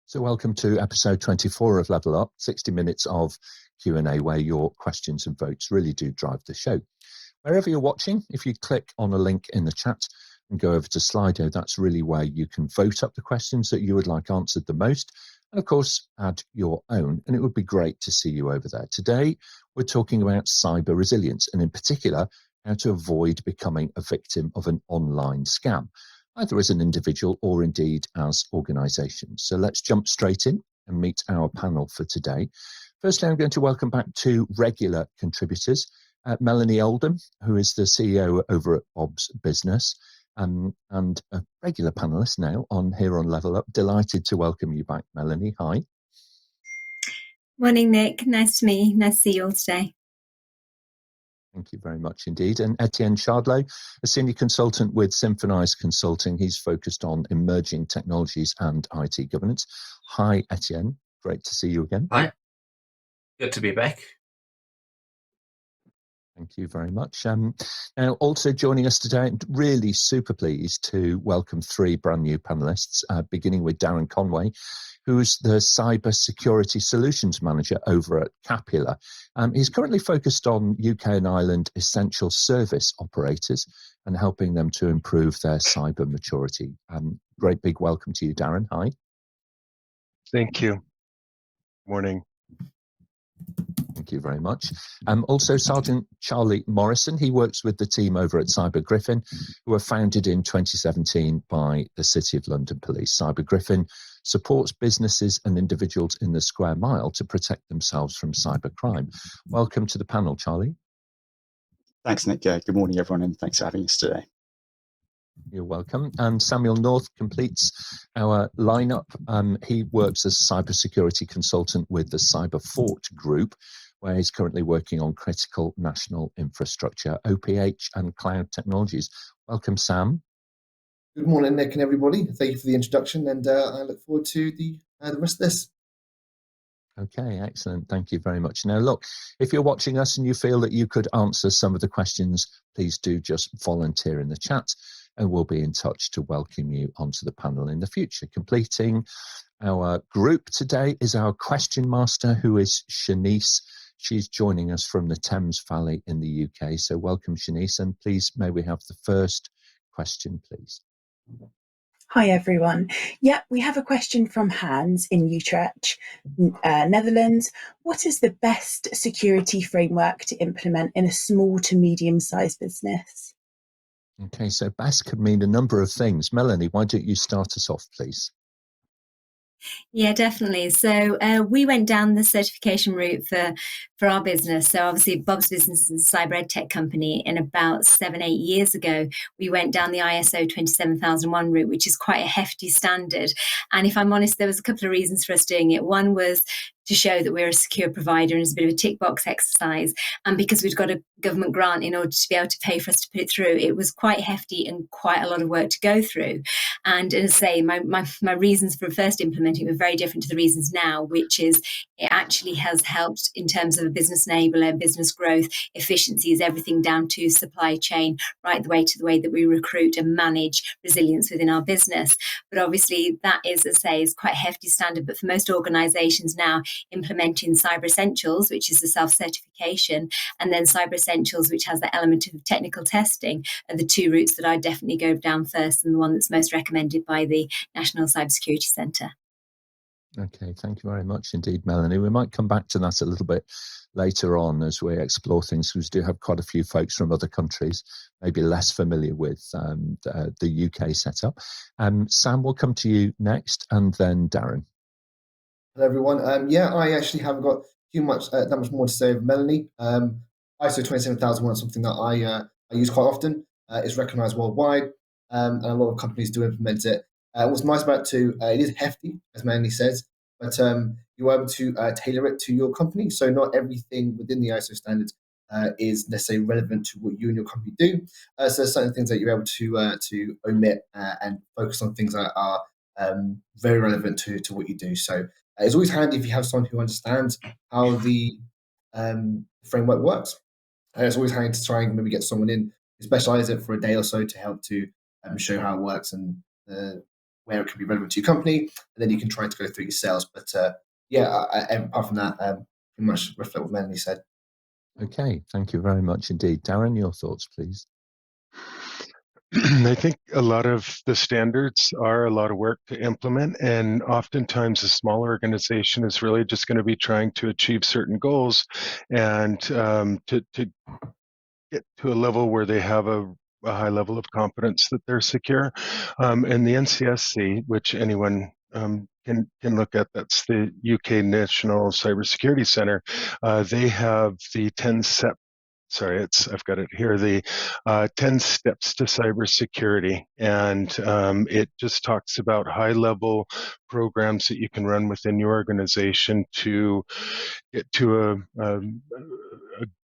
So welcome to episode 24 of Level Up, 60 minutes of Q&A where your questions and votes really do drive the show. Wherever you're watching, if you click on a link in the chat and go over to Slido, that's really where you can vote up the questions that you would like answered the most. And of course, add your own, and it would be great to see you over there. Today, we're talking about cyber resilience, and in particular, how to avoid becoming a victim of an online scam, either as an individual or indeed as organisations. So let's jump straight in and meet our panel for today. Firstly, I'm going to welcome back two regular contributors, Melanie Oldham, who is the CEO over at Bob's Business, and a regular panellist now here on Level Up. Delighted to welcome you back, Melanie. Hi. Morning, Nick. Nice to see you all today. Thank you very much indeed. And Etienne Shardlow, a senior consultant with Symphonise Consulting. He's focused on emerging technologies and IT governance. Hi, Etienne. Great to see you again. Hi. Good to be back. Thank you very much. Now, also joining us today, really super pleased to welcome three brand new panelists, beginning with Darren Conway, who's the Cyber Security Solutions Manager over at Capula. He's currently focused on UK and Ireland essential service operators and helping them to improve their cyber maturity. Great big welcome to you, Darren. Hi. Thank you. Morning. Thank you very much. Also, Sergeant Charlie Morrison. He works with the team over at Cyber Griffin, who were founded in 2017 by the City of London Police. Cyber Griffin supports businesses and individuals in the square mile to protect themselves from cybercrime. Welcome to the panel, Charlie. Thanks, Nick. Good morning, everyone, and thanks for having us today. You're welcome. And Samuel North completes our lineup. He works as a cybersecurity consultant with the Cyberfort Group, where he's currently working on critical national infrastructure, OPH and cloud technologies. Welcome, Sam. Good morning, Nick and everybody. Thank you for the introduction, and I look forward to the rest of this. Okay, excellent. Thank you very much. Now, look, if you're watching us and you feel that you could answer some of the questions, please do just volunteer in the chat, and we'll be in touch to welcome you onto the panel in the future. Completing our group today is our question master, who is Shanice. She's joining us from the Thames Valley in the UK. So welcome, Shanice, and please may we have the first question, please. Hi, everyone. Yeah, we have a question from Hans in Utrecht, Netherlands. What is the best security framework to implement in a small to medium-sized business? Okay, so best could mean a number of things. Melanie, why don't you start us off, please? Yeah, definitely. So we went down the certification route for our business. So obviously Bob's Business is a cyber ed tech company, and about 7-8 years ago, we went down the ISO 27001 route, which is quite a hefty standard. And if I'm honest, there was a couple of reasons for us doing it. One was to show that we're a secure provider, and it's a bit of a tick box exercise. And because we'd got a government grant in order to be able to pay for us to put it through, it was quite hefty and quite a lot of work to go through. And as I say, my reasons for first implementing were very different to the reasons now, which is it actually has helped in terms of a business enabler, business growth, efficiencies, everything down to supply chain, right the way to the way that we recruit and manage resilience within our business. But obviously that is, as I say, is quite a hefty standard. But for most organisations now, implementing Cyber Essentials, which is the self-certification, and then Cyber Essentials, which has the element of technical testing, are the two routes that I definitely go down first, and the one that's most recommended by the National Cybersecurity Centre. Okay, thank you very much indeed, Melanie. We might come back to that a little bit later on as we explore things, because we do have quite a few folks from other countries, maybe less familiar with the UK setup. Sam, we'll come to you next, and then Darren. Hello, everyone. Yeah, I actually haven't got that much more to say of Melanie. ISO 27001 is something that I use quite often. It's recognised worldwide, and a lot of companies do implement it. What's nice about it too, it is hefty, as Melanie says, but you're able to tailor it to your company. So not everything within the ISO standards is necessarily relevant to what you and your company do. So there's certain things that you're able to omit and focus on things that are very relevant to what you do. So it's always handy if you have someone who understands how the framework works. It's always handy to try and maybe get someone in who specialises it for a day or so to help to show how it works and where it can be relevant to your company, and then you can try to go through your sales. But apart from that, pretty much reflect what Melanie said. Okay, thank you very much indeed. Darren, your thoughts, please. I think a lot of the standards are a lot of work to implement, and oftentimes a small organization is really just going to be trying to achieve certain goals and to get to a level where they have a high level of confidence that they're secure. And the NCSC, which anyone can look at, that's the UK National Cybersecurity Center, they have the 10 step. Sorry, I've got it here. The 10 steps to cybersecurity, and it just talks about high-level programs that you can run within your organization to get to a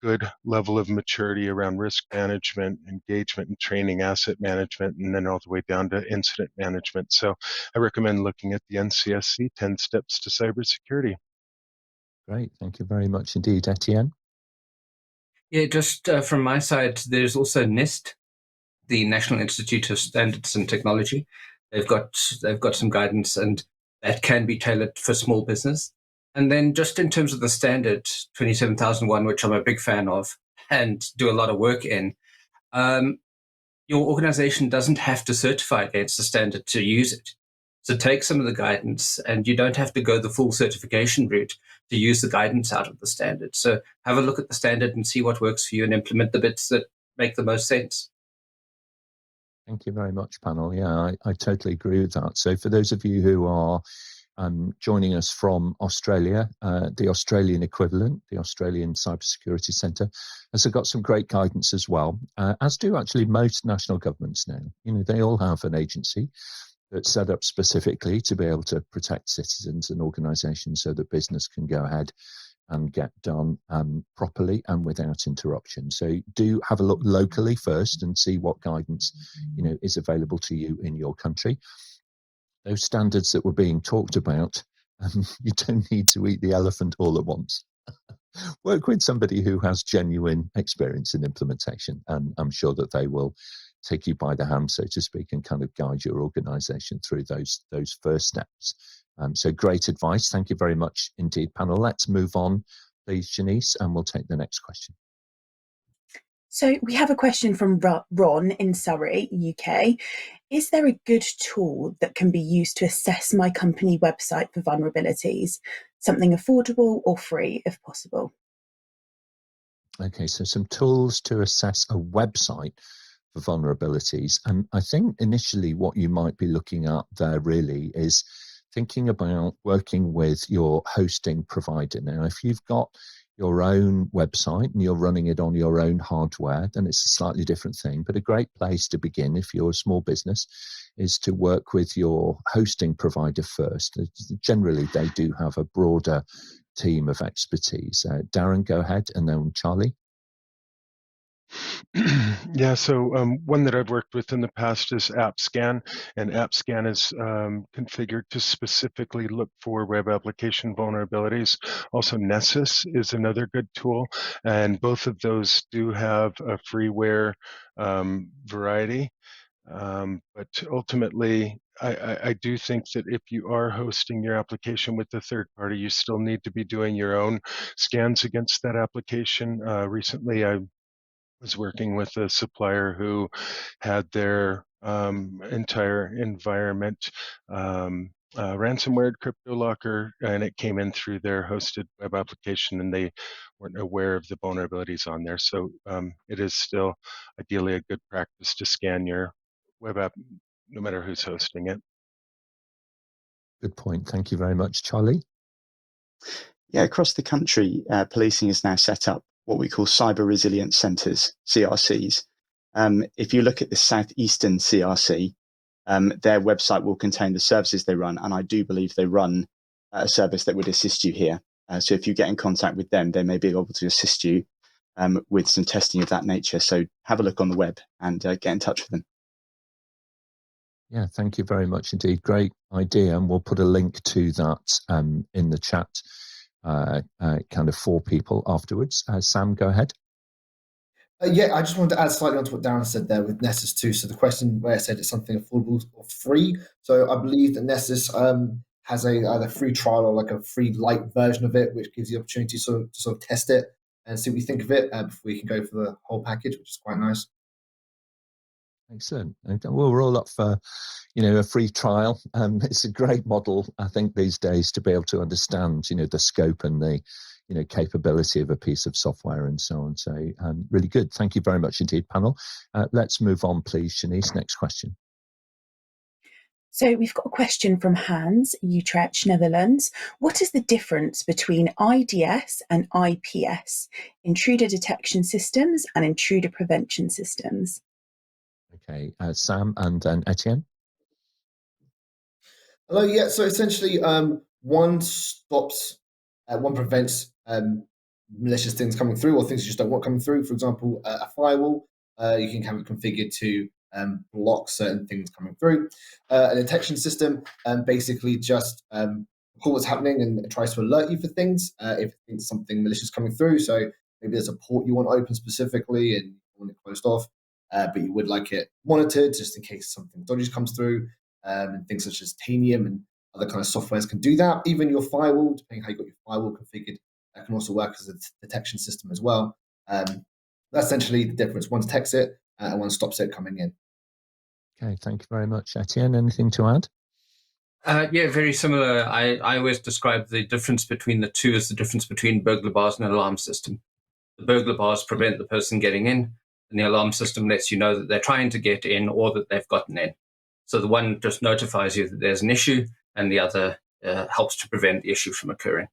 good level of maturity around risk management, engagement and training, asset management, and then all the way down to incident management. So I recommend looking at the NCSC 10 steps to cybersecurity. Great, thank you very much indeed. Etienne? Yeah, just from my side, there's also NIST, the National Institute of Standards and Technology. They've got some guidance, and that can be tailored for small business. And then just in terms of the standard 27001, which I'm a big fan of and do a lot of work in, your organization doesn't have to certify against the standard to use it. So take some of the guidance, and you don't have to go the full certification route to use the guidance out of the standard. So have a look at the standard and see what works for you and implement the bits that make the most sense. Thank you very much, panel. Yeah, I totally agree with that. So for those of you who are joining us from Australia, the Australian equivalent, the Australian Cybersecurity Centre, has got some great guidance as well, as do actually most national governments now. You know, they all have an agency that's set up specifically to be able to protect citizens and organisations so that business can go ahead and get done properly and without interruption. So do have a look locally first and see what guidance, you know, is available to you in your country. Those standards that were being talked about, you don't need to eat the elephant all at once. Work with somebody who has genuine experience in implementation, and I'm sure that they will take you by the hand, so to speak, and kind of guide your organization through those first steps. So great advice. Thank you very much indeed, panel. Let's move on, please, Shanice, and we'll take the next question. So we have a question from Ron in Surrey, UK. Is there a good tool that can be used to assess my company website for vulnerabilities? Something affordable or free, if possible? Okay, so some tools to assess a website for vulnerabilities. And I think initially what you might be looking at there really is thinking about working with your hosting provider. Now, if you've got your own website and you're running it on your own hardware, then it's a slightly different thing. But a great place to begin if you're a small business is to work with your hosting provider first. Generally, they do have a broader team of expertise. Darren, go ahead, and then Charlie. Yeah, so one that I've worked with in the past is AppScan, and AppScan is configured to specifically look for web application vulnerabilities. Also, Nessus is another good tool, and both of those do have a freeware variety. But ultimately, I do think that if you are hosting your application with a third party, you still need to be doing your own scans against that application. Recently, I was working with a supplier who had their entire environment ransomware crypto locker, and it came in through their hosted web application, and they weren't aware of the vulnerabilities on there. So it is still ideally a good practice to scan your web app, no matter who's hosting it. Good point. Thank you very much, Charlie. Yeah, across the country, policing is now set up what we call cyber resilience centres, CRCs. If you look at the Southeastern CRC, their website will contain the services they run, and I do believe they run a service that would assist you here. So if you get in contact with them, they may be able to assist you with some testing of that nature. So have a look on the web and get in touch with them. Yeah, thank you very much indeed. Great idea, and we'll put a link to that in the chat kind of for people afterwards. Sam, go ahead. Yeah, I just wanted to add slightly onto what Darren said there with Nessus too. So the question where I said it's something affordable or free. So I believe that Nessus has a either free trial or like a free light version of it, which gives you the opportunity to sort of test it and see what you think of it before you can go for the whole package, which is quite nice. Excellent. Well, we're all up for, a free trial. It's a great model, I think, these days to be able to understand, the scope and the, capability of a piece of software and so on. So really good. Thank you very much indeed, panel. Let's move on, please, Shanice. Next question. So we've got a question from Hans, Utrecht, Netherlands. What is the difference between IDS and IPS, Intruder Detection Systems and Intruder Prevention Systems? Okay, Sam and then Etienne. Hello, yeah, so essentially one stops, one prevents malicious things coming through or things you just don't want coming through. For example, a firewall, you can have it configured to block certain things coming through. A detection system basically just call what's happening and tries to alert you for things if it thinks something malicious coming through. So maybe there's a port you want open specifically and you want it closed off, but you would like it monitored just in case something dodgy comes through. And things such as Tanium and other kind of softwares can do that. Even your firewall, depending how you got your firewall configured, that can also work as a detection system as well. That's essentially the difference. One detects it and one stops it coming in. Okay, thank you very much. Etienne, anything to add? Yeah, very similar. I always describe the difference between the two as the difference between burglar bars and an alarm system. The burglar bars prevent the person getting in, and the alarm system lets you know that they're trying to get in or that they've gotten in. So the one just notifies you that there's an issue, and the other helps to prevent the issue from occurring.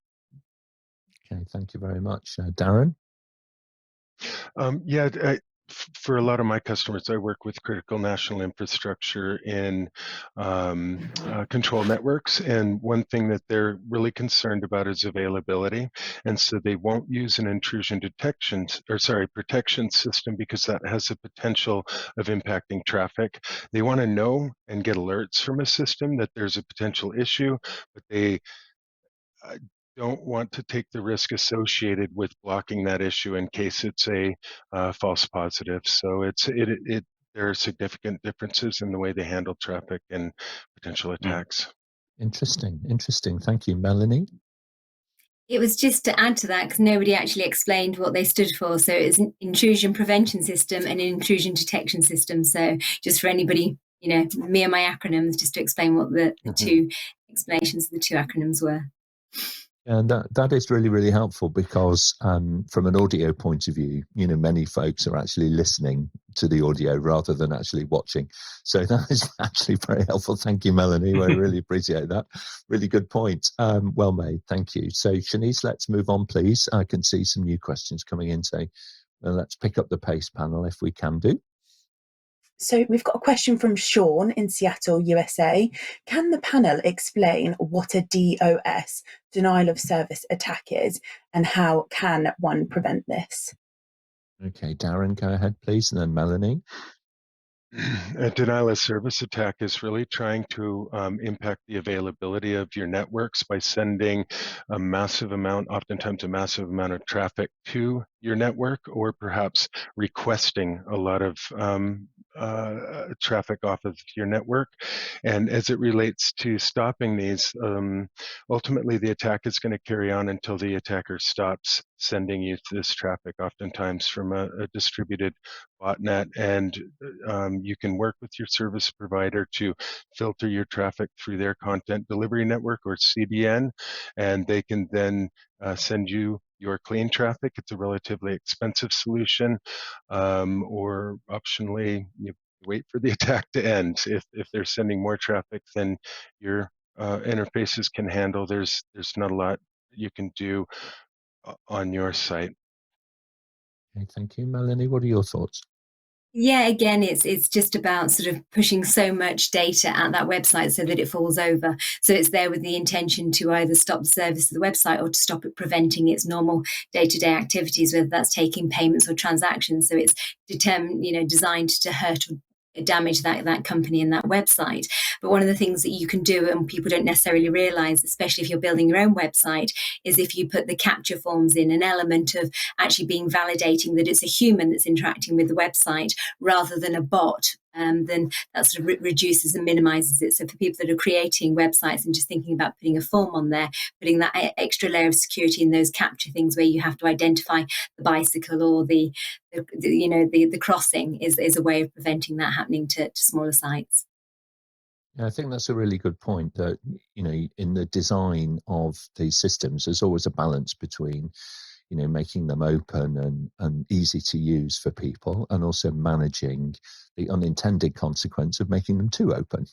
Okay, thank you very much. Darren? For a lot of my customers, I work with critical national infrastructure in control networks, and one thing that they're really concerned about is availability, and so they won't use an intrusion protection system because that has the potential of impacting traffic. They want to know and get alerts from a system that there's a potential issue, but they don't want to take the risk associated with blocking that issue in case it's a false positive. So there are significant differences in the way they handle traffic and potential attacks. Interesting. Thank you, Melanie. It was just to add to that because nobody actually explained what they stood for. So it's an intrusion prevention system and an intrusion detection system. So just for anybody, me and my acronyms, just to explain what the two explanations of the two acronyms were. And that is really, really helpful because from an audio point of view, many folks are actually listening to the audio rather than actually watching. So that is actually very helpful. Thank you, Melanie. I really appreciate that. Really good point. Well made. Thank you. So Shanice, let's move on, please. I can see some new questions coming in. So let's pick up the pace, panel, if we can do. So we've got a question from Sean in Seattle, USA. Can the panel explain what a DOS, denial of service attack is, and how can one prevent this? Okay, Darren, go ahead, please, and then Melanie. A denial of service attack is really trying to impact the availability of your networks by sending oftentimes a massive amount of traffic to your network, or perhaps requesting a lot of traffic off of your network. And as it relates to stopping these, ultimately the attack is going to carry on until the attacker stops sending you this traffic, oftentimes from a distributed botnet, and you can work with your service provider to filter your traffic through their content delivery network or CDN, and they can then send you your clean traffic. It's a relatively expensive solution, or optionally, you wait for the attack to end. If they're sending more traffic than your interfaces can handle, there's not a lot you can do on your site. Okay, thank you, Melanie. What are your thoughts? Yeah, again, it's just about sort of pushing so much data at that website so that it falls over. So it's there with the intention to either stop the service of the website or to stop it preventing its normal day-to-day activities, whether that's taking payments or transactions. So it's designed to hurt or damage that company and that website. But one of the things that you can do, and people don't necessarily realize, especially if you're building your own website, is if you put the capture forms in, an element of actually being validating that it's a human that's interacting with the website rather than a bot, then that sort of reduces and minimizes it. So for people that are creating websites and just thinking about putting a form on there, putting that extra layer of security in those capture things where you have to identify the bicycle or the crossing is a way of preventing that happening to smaller sites. Yeah, I think that's a really good point, that, in the design of these systems, there's always a balance between, making them open and easy to use for people, and also managing the unintended consequence of making them too open,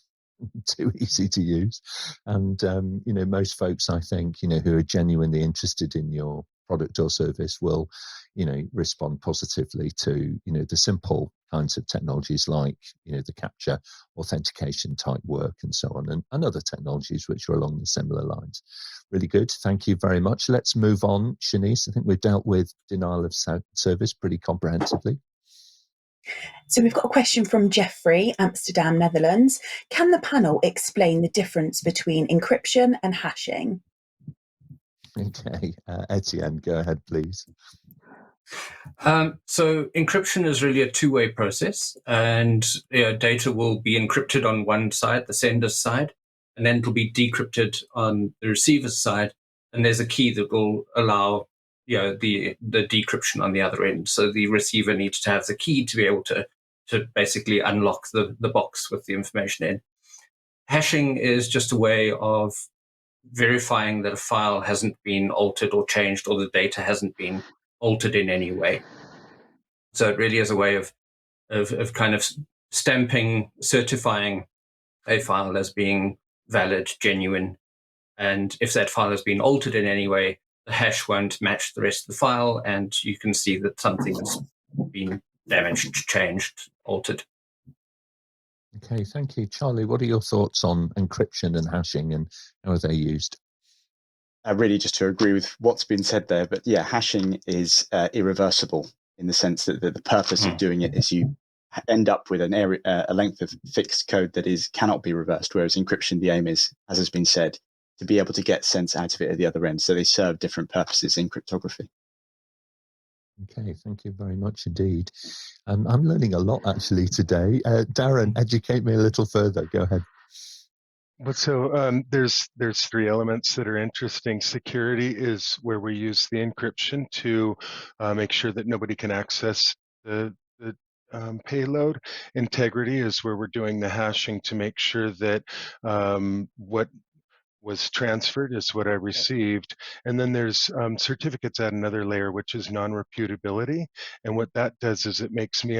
too easy to use. And, most folks, I think, who are genuinely interested in your product or service will, respond positively to, the simple kinds of technologies like, the capture, authentication type work and so on, and other technologies which are along the similar lines. Really good. Thank you very much. Let's move on, Shanice. I think we've dealt with denial of service pretty comprehensively. So we've got a question from Jeffrey, Amsterdam, Netherlands. Can the panel explain the difference between encryption and hashing? Okay, Etienne, go ahead, please. So encryption is really a two-way process, and data will be encrypted on one side, the sender's side, and then it'll be decrypted on the receiver's side, and there's a key that will allow the decryption on the other end. So the receiver needs to have the key to be able to basically unlock the box with the information in. Hashing is just a way of verifying that a file hasn't been altered or changed, or the data hasn't been altered in any way. So it really is a way of kind of stamping, certifying a file as being valid, genuine. And if that file has been altered in any way, the hash won't match the rest of the file, and you can see that something has been damaged, changed, altered. Okay, thank you. Charlie, what are your thoughts on encryption and hashing, and how are they used? Really just to agree with what's been said there, but yeah, hashing is irreversible in the sense that the purpose of doing it is you end up with a length of fixed code that cannot be reversed, whereas encryption, the aim is, as has been said, to be able to get sense out of it at the other end. So they serve different purposes in cryptography. Okay, thank you very much indeed. I'm learning a lot actually today. Darren, educate me a little further. Go ahead. But so there's three elements that are interesting. Security is where we use the encryption to make sure that nobody can access the payload. Integrity is where we're doing the hashing to make sure that what was transferred is what I received. And then there's certificates at another layer, which is non-reputability. And what that does is it makes me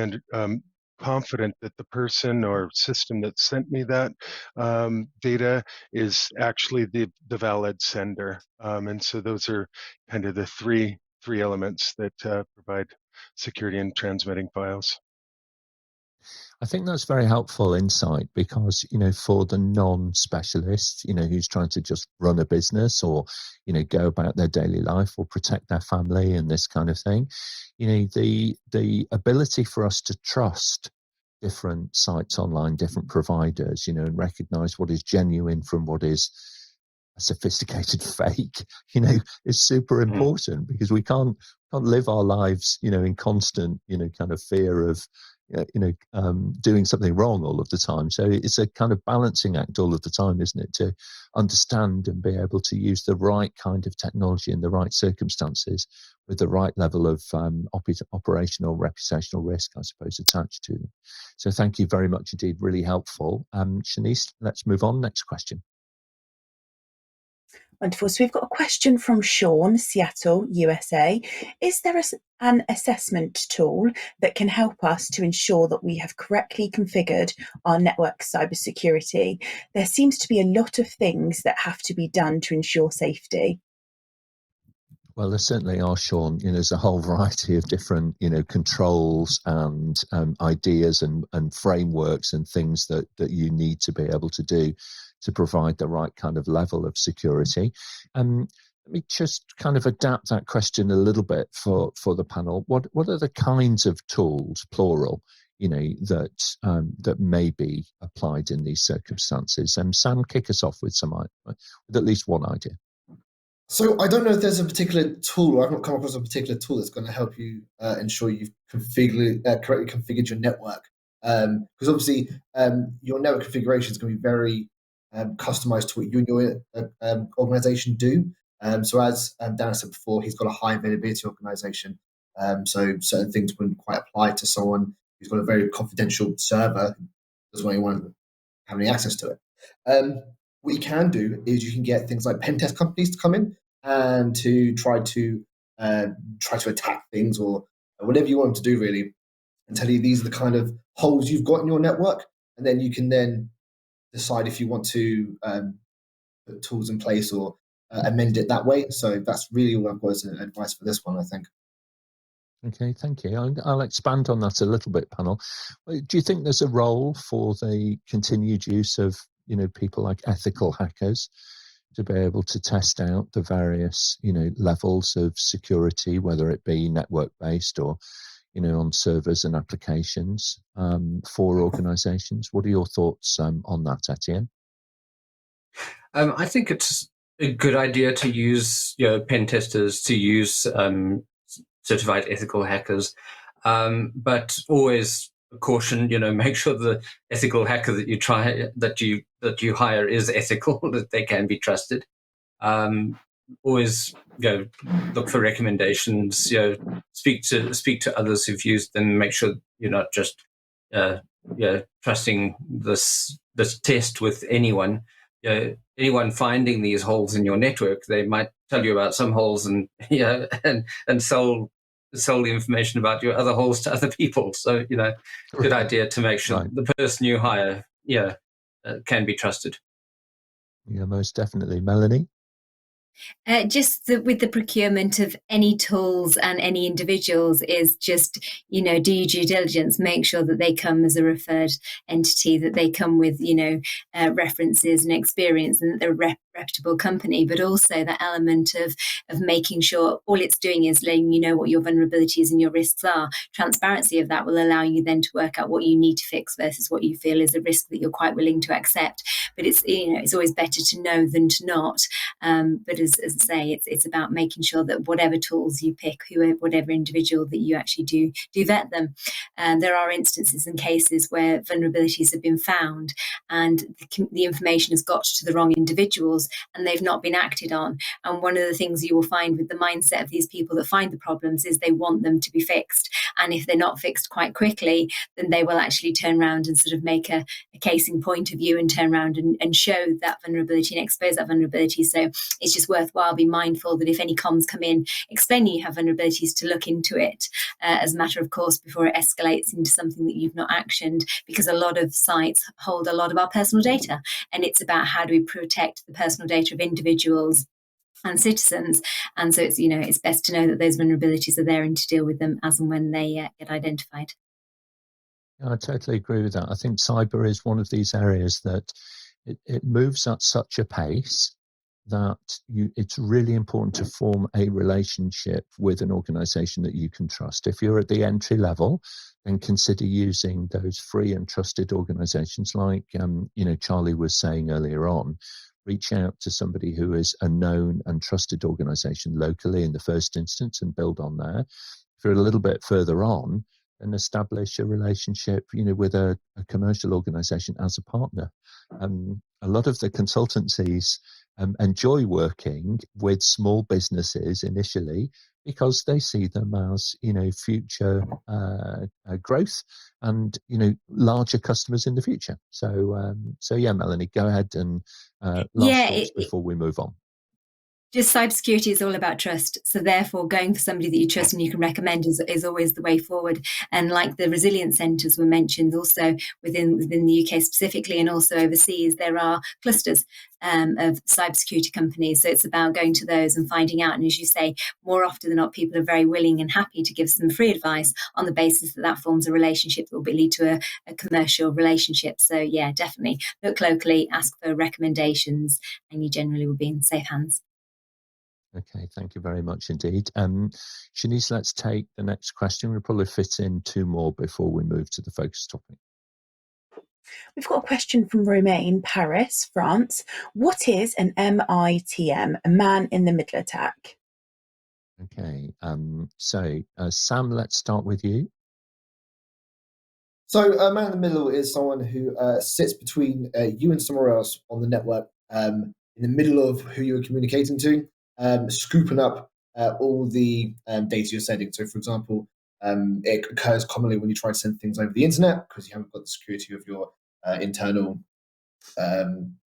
confident that the person or system that sent me that data is actually the valid sender. And so those are kind of the three elements that provide security in transmitting files. I think that's very helpful insight, because, for the non-specialist, who's trying to just run a business or, go about their daily life or protect their family and this kind of thing, the ability for us to trust different sites online, different providers, and recognize what is genuine from what is a sophisticated fake, is super important, because we can't live our lives, in constant, kind of fear of, doing something wrong all of the time. So it's a kind of balancing act all of the time, isn't it, to understand and be able to use the right kind of technology in the right circumstances with the right level of operational, reputational risk, I suppose, attached to them. So thank you very much indeed, really helpful. Shanice, let's move on. Next question. Wonderful. So we've got a question from Sean, Seattle, USA. Is there an assessment tool that can help us to ensure that we have correctly configured our network cybersecurity? There seems to be a lot of things that have to be done to ensure safety. Well, there certainly are, Sean. There's a whole variety of different, controls and ideas and frameworks and things that you need to be able to do to provide the right kind of level of security. Let me just kind of adapt that question a little bit for the panel. What are the kinds of tools, plural, that may be applied in these circumstances. Sam, kick us off with with at least one idea. So I don't know if there's a particular tool, or I've not come across a particular tool that's going to help you ensure you've correctly configured your network. Because obviously your network configuration is going to be very customized to what you and your organization do. So as Dan said before, he's got a high availability organization. So certain things wouldn't quite apply to someone who's got a very confidential server who doesn't want anyone to have any access to it. What you can do is you can get things like pen test companies to come in and to try to attack things or whatever you want them to do, really, and tell you these are the kind of holes you've got in your network, and then you can then decide if you want to put tools in place or amend it that way. So that's really all I've got as advice for this one, I think. Okay, thank you. I'll expand on that a little bit, panel. Do you think there's a role for the continued use of people like ethical hackers to be able to test out the various levels of security, whether it be network based or on servers and applications for organizations? What are your thoughts on that, Etienne? I think it's a good idea to use pen testers, to use certified ethical hackers, but always caution, make sure the ethical hacker that you hire is ethical, that they can be trusted. Always look for recommendations, speak to others who've used them, make sure you're not just trusting this test with anyone. Anyone finding these holes in your network, they might tell you about some holes and sell the information about your other holes to other people. So, good idea to make sure the person you hire, can be trusted. Yeah, most definitely. Melanie? With the procurement of any tools and any individuals is just, do your due diligence, make sure that they come as a referred entity, that they come with, references and experience, and that they're a reputable company, but also that element of making sure all it's doing is letting you know what your vulnerabilities and your risks are. Transparency of that will allow you then to work out what you need to fix versus what you feel is a risk that you're quite willing to accept. But it's always better to know than to not. But as I say, it's about making sure that whatever tools you pick, whatever individual that you actually do vet them. There are instances and cases where vulnerabilities have been found and the information has got to the wrong individuals and they've not been acted on. And one of the things you will find with the mindset of these people that find the problems is they want them to be fixed. And if they're not fixed quite quickly, then they will actually turn around and sort of make a casing point of you and turn around and show that vulnerability and expose that vulnerability. So it's just worthwhile being mindful that if any comms come in explaining you have vulnerabilities, to look into it as a matter of course before it escalates into something that you've not actioned, because a lot of sites hold a lot of our personal data, and it's about how do we protect the personal data of individuals and citizens. And so it's best to know that those vulnerabilities are there and to deal with them as and when they get identified. I totally agree with that. I think cyber is one of these areas that it moves at such a pace that it's really important to form a relationship with an organization that you can trust. If you're at the entry level, then consider using those free and trusted organizations like, Charlie was saying earlier on. Reach out to somebody who is a known and trusted organization locally in the first instance and build on there. If you're a little bit further on, then establish a relationship, with a commercial organization as a partner. A lot of the consultancies enjoy working with small businesses initially because they see them as, future growth and, larger customers in the future. So yeah, Melanie, go ahead and last thoughts before we move on. Just cybersecurity is all about trust. So therefore, going for somebody that you trust and you can recommend is always the way forward. And like the resilience centres were mentioned, also within the UK specifically and also overseas, there are clusters of cybersecurity companies. So it's about going to those and finding out. And as you say, more often than not, people are very willing and happy to give some free advice on the basis that forms a relationship that will lead to a commercial relationship. So yeah, definitely look locally, ask for recommendations, and you generally will be in safe hands. Okay, thank you very much indeed. Shanice, let's take the next question. We'll probably fit in 2 more before we move to the focus topic. We've got a question from Romain, Paris, France. What is an MITM, a man in the middle attack? Okay, so Sam, let's start with you. So a man in the middle is someone who sits between you and somewhere else on the network, in the middle of who you're communicating to, scooping up all the data you're sending. So, for example, it occurs commonly when you try to send things over the internet because you haven't got the security of your internal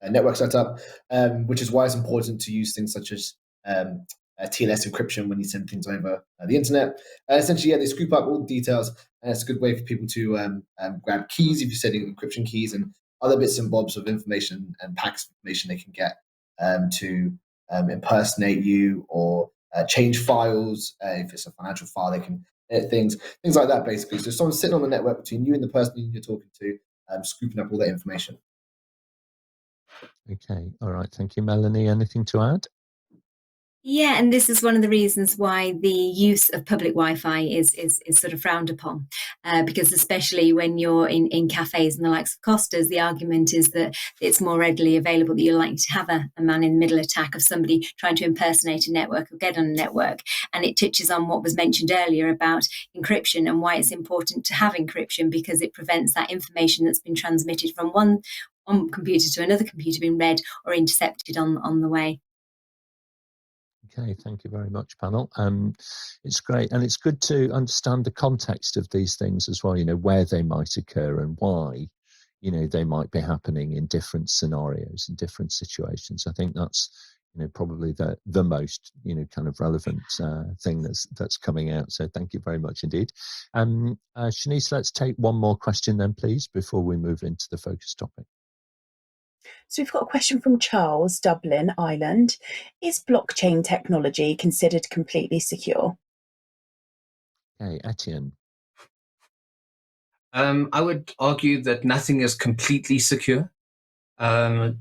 network setup, which is why it's important to use things such as TLS encryption when you send things over the internet. Essentially, yeah, they scoop up all the details, and it's a good way for people to grab keys if you're setting encryption keys and other bits and bobs of information and packets of information they can get to impersonate you or change files. If it's a financial file, they can edit things like that, basically. So someone's sitting on the network between you and the person you're talking to, scooping up all that information. Okay, all right, thank you. Melanie, anything to add? Yeah, and this is one of the reasons why the use of public Wi-Fi is sort of frowned upon, because especially when you're in cafes and the likes of Costa's, the argument is that it's more readily available, that you're likely to have a man in the middle attack of somebody trying to impersonate a network or get on a network. And it touches on what was mentioned earlier about encryption and why it's important to have encryption, because it prevents that information that's been transmitted from one computer to another computer being read or intercepted on the way. Okay, thank you very much, panel. It's great, and it's good to understand the context of these things as well, where they might occur and why, they might be happening in different scenarios and different situations. I think that's, probably the most, kind of relevant thing that's coming out. So thank you very much indeed. Shanice, let's take one more question then, please, before we move into the focus topic. So we've got a question from Charles, Dublin, Ireland. Is blockchain technology considered completely secure? Okay, Etienne. I would argue that nothing is completely secure. Blockchain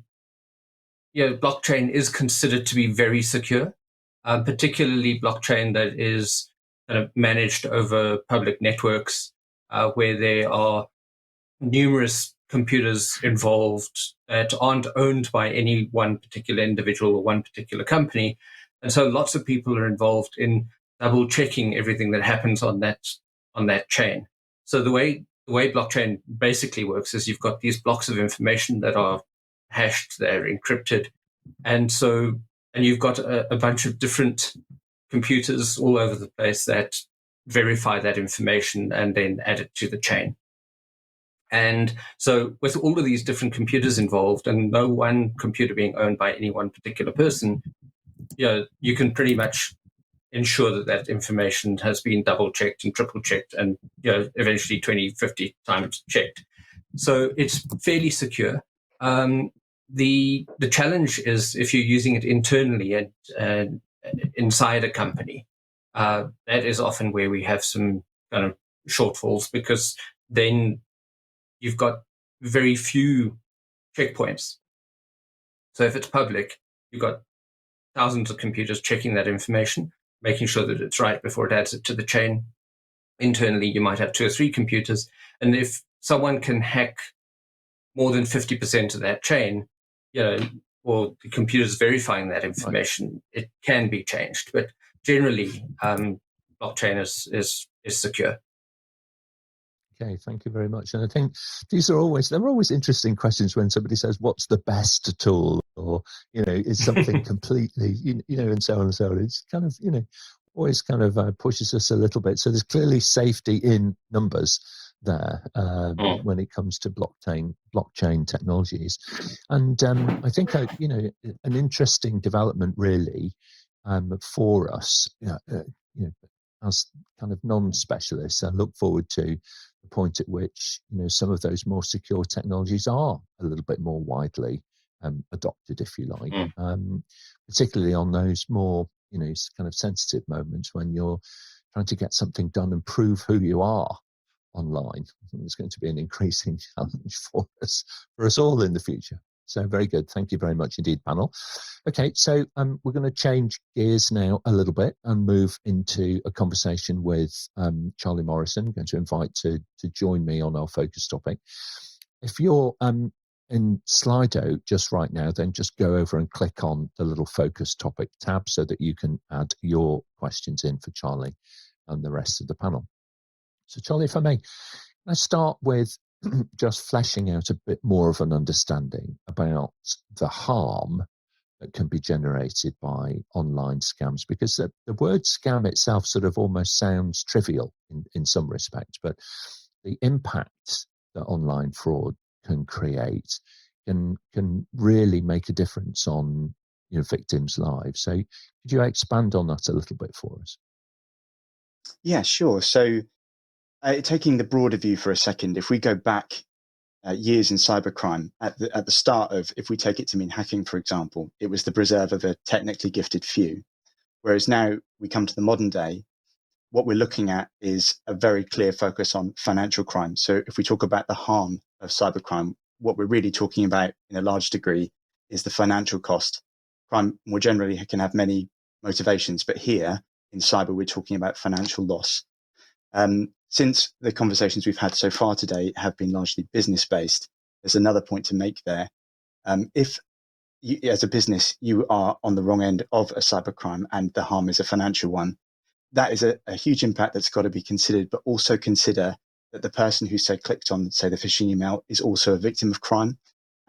is considered to be very secure, particularly blockchain that is kind of managed over public networks, where there are numerous computers involved that aren't owned by any one particular individual or one particular company. And so lots of people are involved in double checking everything that happens on that chain. So the way blockchain basically works is you've got these blocks of information that are hashed, they're encrypted. And you've got a bunch of different computers all over the place that verify that information and then add it to the chain. And so with all of these different computers involved and no one computer being owned by any one particular person, you can pretty much ensure that information has been double checked and triple checked and eventually 20, 50 times checked. So it's fairly secure. The challenge is if you're using it internally and inside a company, that is often where we have some kind of shortfalls, because then you've got very few checkpoints. So if it's public, you've got thousands of computers checking that information, making sure that it's right before it adds it to the chain. Internally, you might have 2 or 3 computers. And if someone can hack more than 50% of that chain, or the computers verifying that information, it can be changed. But generally, blockchain is secure. Okay, thank you very much. And I think they're always interesting questions when somebody says, what's the best tool? Or, is something completely, and so on and so on. It's kind of, always kind of pushes us a little bit. So there's clearly safety in numbers there when it comes to blockchain technologies. And I think, an interesting development really for us, as kind of non-specialists, I look forward to the point at which some of those more secure technologies are a little bit more widely adopted, if you like, particularly on those more kind of sensitive moments when you're trying to get something done and prove who you are online. I think it's going to be an increasing challenge for us all in the future. So very good. Thank you very much indeed, panel. Okay, so we're going to change gears now a little bit and move into a conversation with Charlie Morrison. I'm going to invite to join me on our focus topic. If you're in Slido just right now, then just go over and click on the little focus topic tab so that you can add your questions in for Charlie and the rest of the panel. So Charlie, if I may, let's start with just fleshing out a bit more of an understanding about the harm that can be generated by online scams, because the word scam itself sort of almost sounds trivial in some respects, but the impact that online fraud can create can really make a difference on victims' lives. So could you expand on that a little bit for us? Yeah, sure. So taking the broader view for a second, if we go back years in cybercrime, at the start of, if we take it to mean hacking, for example, it was the preserve of a technically gifted few. Whereas now we come to the modern day, what we're looking at is a very clear focus on financial crime. So if we talk about the harm of cybercrime, what we're really talking about in a large degree is the financial cost. Crime more generally can have many motivations, but here in cyber, we're talking about financial loss. Since the conversations we've had so far today have been largely business-based, there's another point to make there. If you, as a business, you are on the wrong end of a cybercrime and the harm is a financial one, that is a huge impact that's got to be considered, but also consider that the person who, say, clicked on, say, the phishing email is also a victim of crime.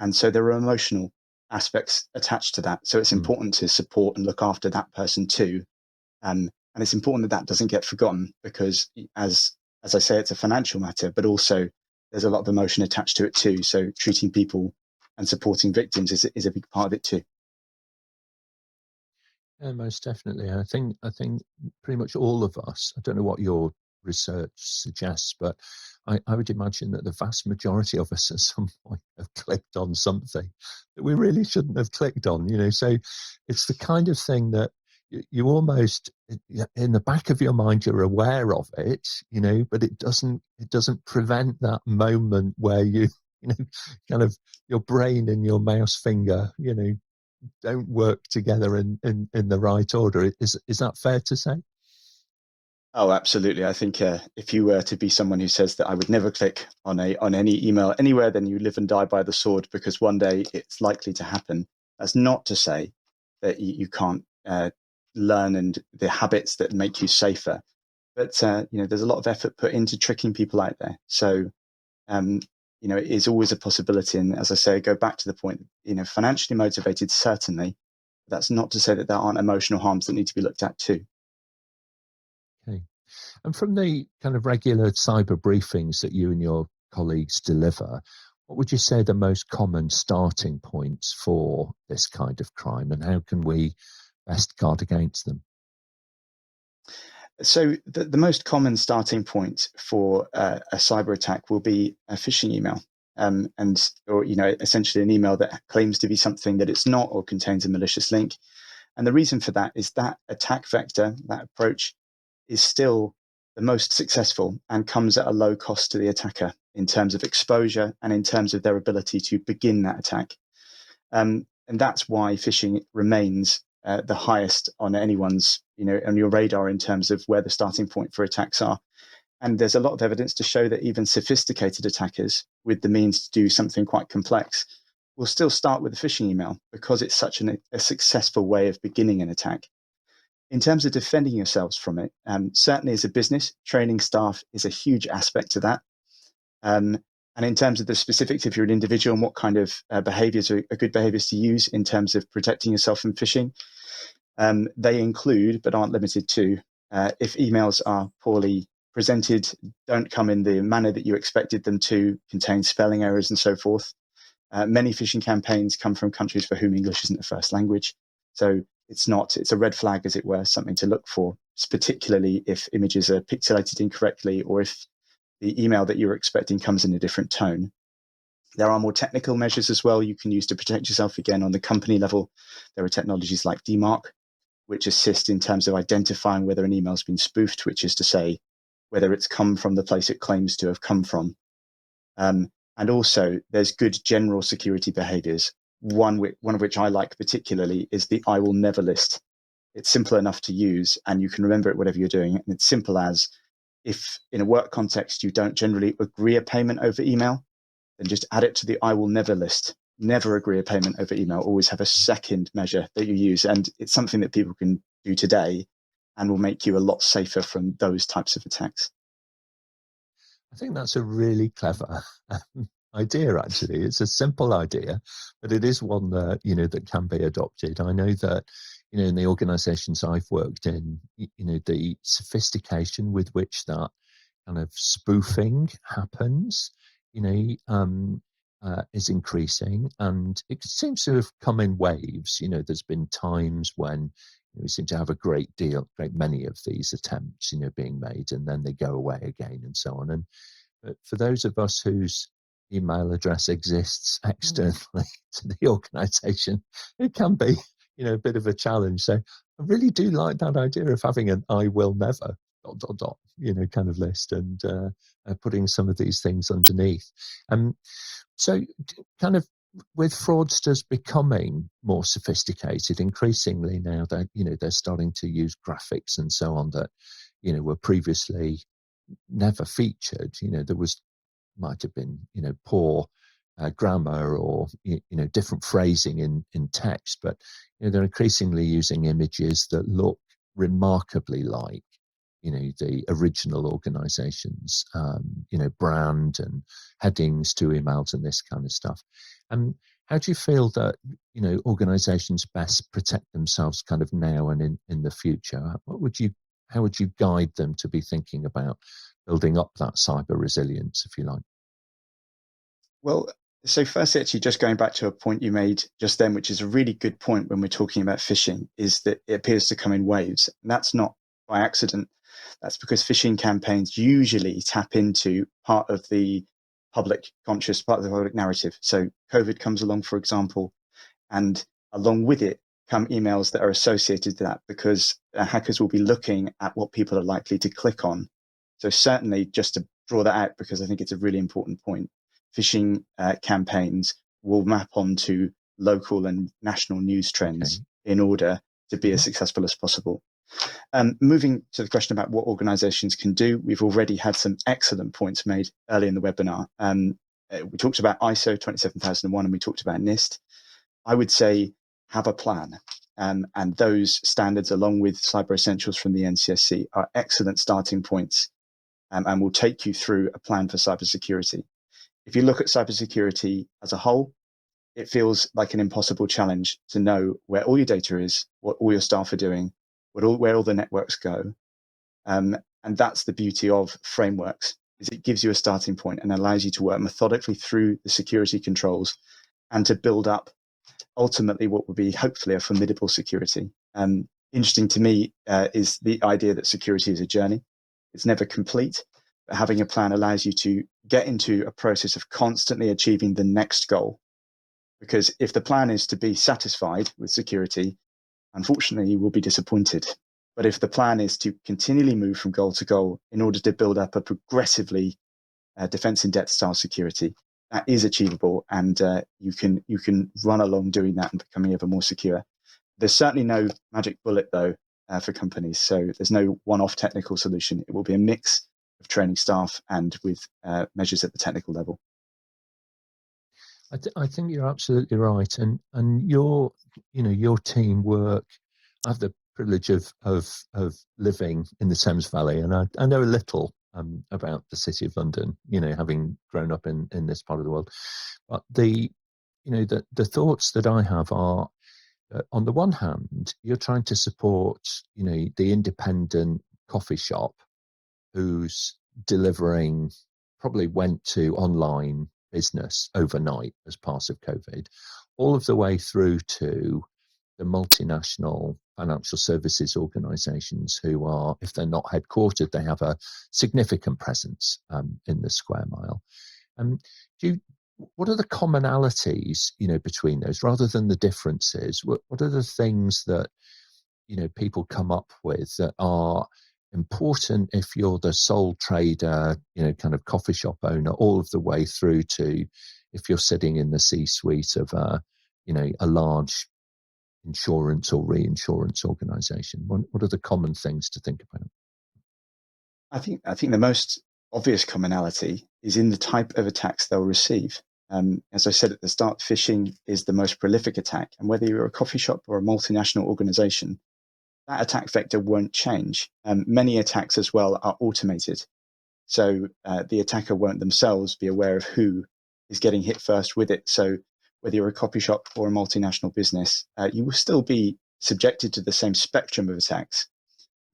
And so there are emotional aspects attached to that. So it's important to support and look after that person too. And it's important that doesn't get forgotten, because as I say, it's a financial matter, but also there's a lot of emotion attached to it too. So treating people and supporting victims is a big part of it too. Yeah, most definitely. I think pretty much all of us, I don't know what your research suggests, but I would imagine that the vast majority of us at some point have clicked on something that we really shouldn't have clicked on, so it's the kind of thing that you almost, in the back of your mind, you're aware of it, but it doesn't prevent that moment where you kind of your brain and your mouse finger, don't work together in the right order. Is that fair to say? Oh, absolutely. I think if you were to be someone who says that I would never click on any email anywhere, then you live and die by the sword, because one day it's likely to happen. That's not to say that you can't learn and the habits that make you safer. But there's a lot of effort put into tricking people out there. So it is always a possibility. And as I say, go back to the point, financially motivated, certainly. That's not to say that there aren't emotional harms that need to be looked at too. Okay. And from the kind of regular cyber briefings that you and your colleagues deliver, what would you say the most common starting points for this kind of crime, and how can we best guard against them? So the most common starting point for a cyber attack will be a phishing email, or essentially an email that claims to be something that it's not, or contains a malicious link. And the reason for that is that attack vector, that approach, is still the most successful and comes at a low cost to the attacker in terms of exposure and in terms of their ability to begin that attack. And that's why phishing remains the highest on anyone's, on your radar in terms of where the starting point for attacks are. And there's a lot of evidence to show that even sophisticated attackers with the means to do something quite complex will still start with a phishing email, because it's such a successful way of beginning an attack. In terms of defending yourselves from it, certainly as a business, training staff is a huge aspect to that. And in terms of the specifics, if you're an individual and what kind of behaviors are good behaviors to use in terms of protecting yourself from phishing, they include, but aren't limited to, if emails are poorly presented, don't come in the manner that you expected them to, contain spelling errors and so forth. Many phishing campaigns come from countries for whom English isn't a first language. So it's a red flag, as it were, something to look for, particularly if images are pixelated incorrectly, or if the email that you're expecting comes in a different tone. There are more technical measures as well you can use to protect yourself. Again, on the company level, there are technologies like DMARC, which assist in terms of identifying whether an email's been spoofed, which is to say whether it's come from the place it claims to have come from. And also, there's good general security behaviors. One of which I like particularly is the I will never list. It's simple enough to use, and you can remember it whatever you're doing. And it's simple as, if in a work context you don't generally agree a payment over email, then just add it to the I will never list. Never agree a payment over email. Always have a second measure that you use. And it's something that people can do today and will make you a lot safer from those types of attacks. I think that's a really clever idea, actually. It's a simple idea, but it is one that, that can be adopted. I know that, in the organizations I've worked in, the sophistication with which that kind of spoofing happens, is increasing, and it seems to have come in waves. There's been times when we seem to have a great many of these attempts, being made, and then they go away again and so on. But for those of us whose email address exists externally to the organization, it can be, a bit of a challenge. So I really do like that idea of having an I will never ... kind of list, and putting some of these things underneath. So kind of with fraudsters becoming more sophisticated, increasingly now that, they're starting to use graphics and so on that, were previously never featured. There might have been, poor grammar or, different phrasing in text, but, they're increasingly using images that look remarkably like, the original organization's, brand, and headings to emails and this kind of stuff. How do you feel that, organizations best protect themselves kind of now and in the future? How would you guide them to be thinking about building up that cyber resilience, if you like? Well, so firstly, actually, just going back to a point you made just then, which is a really good point when we're talking about phishing, is that it appears to come in waves. And that's not by accident. That's because phishing campaigns usually tap into part of the public conscious, part of the public narrative. So COVID comes along, for example, and along with it come emails that are associated to that, because hackers will be looking at what people are likely to click on. So certainly, just to draw that out, because I think it's a really important point, phishing campaigns will map onto local and national news trends in order to be as successful as possible. Moving to the question about what organizations can do, we've already had some excellent points made early in the webinar. We talked about ISO 27001 and we talked about NIST. I would say have a plan. And those standards, along with Cyber Essentials from the NCSC, are excellent starting points and will take you through a plan for cybersecurity. If you look at cybersecurity as a whole, it feels like an impossible challenge to know where all your data is, what all your staff are doing, where all the networks go. And that's the beauty of frameworks, is it gives you a starting point and allows you to work methodically through the security controls and to build up ultimately what would be hopefully a formidable security. Interesting to me is the idea that security is a journey. It's never complete, but having a plan allows you to get into a process of constantly achieving the next goal. Because if the plan is to be satisfied with security, unfortunately, you will be disappointed. But if the plan is to continually move from goal to goal in order to build up a progressively defense in depth style security, that is achievable, and you can run along doing that and becoming ever more secure. There's certainly no magic bullet, though, for companies. So there's no one-off technical solution. It will be a mix of training staff and with measures at the technical level. I think you're absolutely right, and your team work. I have the privilege of living in the Thames Valley, and I know a little about the City of London. Having grown up in this part of the world, but the thoughts that I have are, on the one hand, you're trying to support the independent coffee shop who's delivering, probably went to online business overnight as part of COVID, all of the way through to the multinational financial services organizations who are, if they're not headquartered, they have a significant presence in the square mile. What are the commonalities, between those, rather than the differences? What are the things that, people come up with that are important if you're the sole trader, kind of coffee shop owner, all of the way through to if you're sitting in the C-suite of a a large insurance or reinsurance organization? What are the common things to think about? I think the most obvious commonality is in the type of attacks they'll receive. As I said at the start, phishing is the most prolific attack, and whether you're a coffee shop or a multinational organization, that attack vector won't change. Many attacks as well are automated, so the attacker won't themselves be aware of who is getting hit first with it. So whether you're a coffee shop or a multinational business, you will still be subjected to the same spectrum of attacks.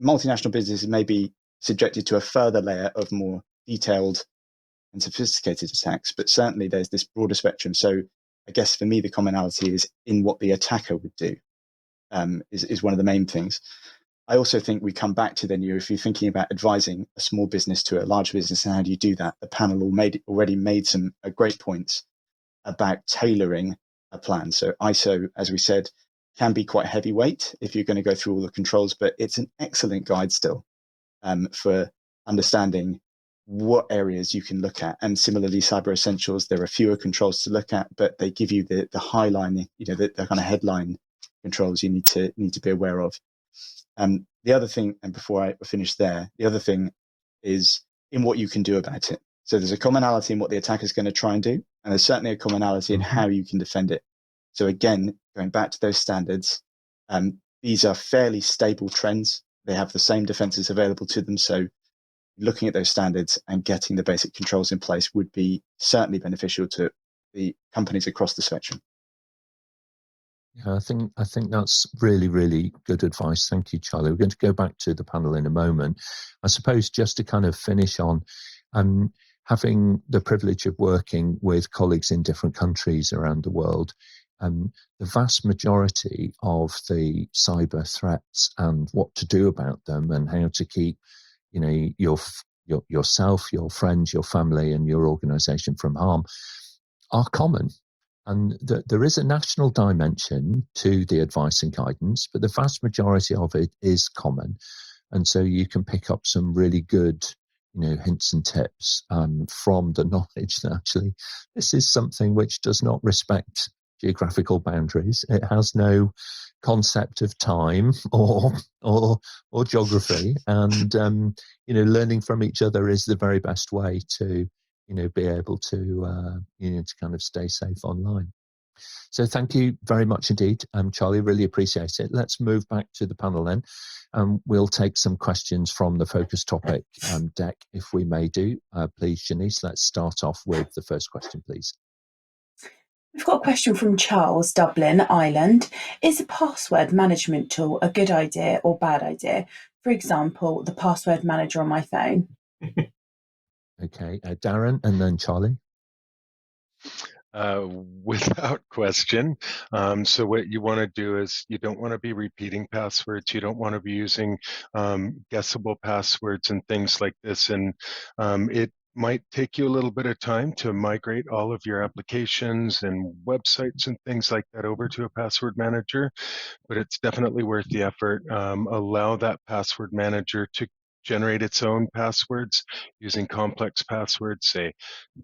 Multinational businesses may be subjected to a further layer of more detailed and sophisticated attacks, but certainly there's this broader spectrum. So I guess for me, the commonality is in what the attacker would do, is one of the main things. I also think we come back to then, if you're thinking about advising a small business to a large business and how do you do that, the panel already made some great points about tailoring a plan. So ISO, as we said, can be quite heavyweight if you're going to go through all the controls, but it's an excellent guide still for understanding what areas you can look at. And similarly, Cyber Essentials, there are fewer controls to look at, but they give you the high line, the kind of headline controls you need to be aware of. The other thing, and before I finish there, the other thing is in what you can do about it. So there's a commonality in what the attacker is going to try and do, and there's certainly a commonality in how you can defend it. So again, going back to those standards, these are fairly stable trends. They have the same defenses available to them. So looking at those standards and getting the basic controls in place would be certainly beneficial to the companies across the spectrum. Yeah, I think that's really, really good advice. Thank you, Charlie. We're going to go back to the panel in a moment. I suppose just to kind of finish on, having the privilege of working with colleagues in different countries around the world, the vast majority of the cyber threats and what to do about them and how to keep, yourself, your friends, your family, and your organization from harm are common. And there is a national dimension to the advice and guidance, but the vast majority of it is common. And so you can pick up some really good, hints and tips from the knowledge that actually this is something which does not respect geographical boundaries. It has no concept of time or geography, and learning from each other is the very best way to be able to to kind of stay safe online. So thank you very much indeed, Charlie. Really appreciate it. Let's move back to the panel then. We'll take some questions from the focus topic deck, if we may do. Please, Shanice, let's start off with the first question, please. We've got a question from Charles, Dublin, Ireland. Is a password management tool a good idea or bad idea? For example, the password manager on my phone. Okay, Darren, and then Charlie. Without question. So what you want to do is you don't want to be repeating passwords. You don't want to be using guessable passwords and things like this. And it might take you a little bit of time to migrate all of your applications and websites and things like that over to a password manager, but it's definitely worth the effort. Allow that password manager to generate its own passwords using complex passwords, say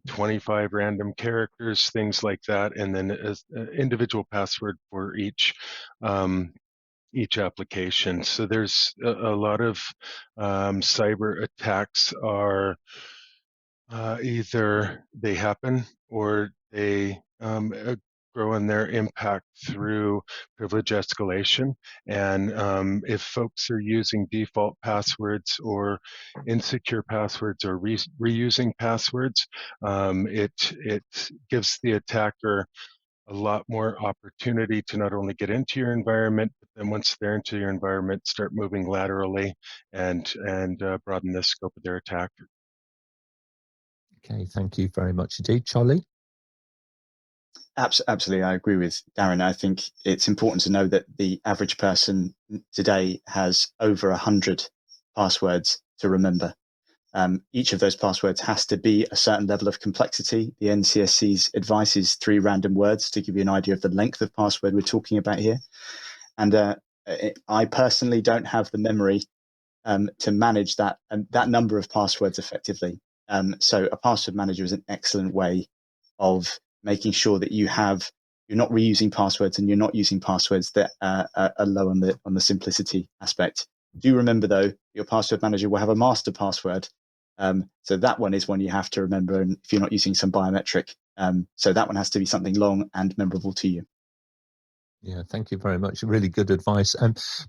25 random characters, things like that, and then an individual password for each application. So there's a lot of cyber attacks are either they happen or they grow in their impact through privilege escalation. And if folks are using default passwords or insecure passwords or reusing passwords, it gives the attacker a lot more opportunity to not only get into your environment, but then once they're into your environment, start moving laterally and broaden the scope of their attack. Okay, thank you very much indeed. Charlie? Absolutely, I agree with Darren. I think it's important to know that the average person today has over 100 passwords to remember. Each of those passwords has to be a certain level of complexity. The NCSC's advice is 3 random words to give you an idea of the length of password we're talking about here. And I personally don't have the memory to manage that number of passwords effectively. So a password manager is an excellent way of making sure that you have you're not reusing passwords, and you're not using passwords that are low on the simplicity aspect. Do remember though, your password manager will have a master password. So that one is one you have to remember, and if you're not using some biometric, so that one has to be something long and memorable to you. Yeah, thank you very much. Really good advice.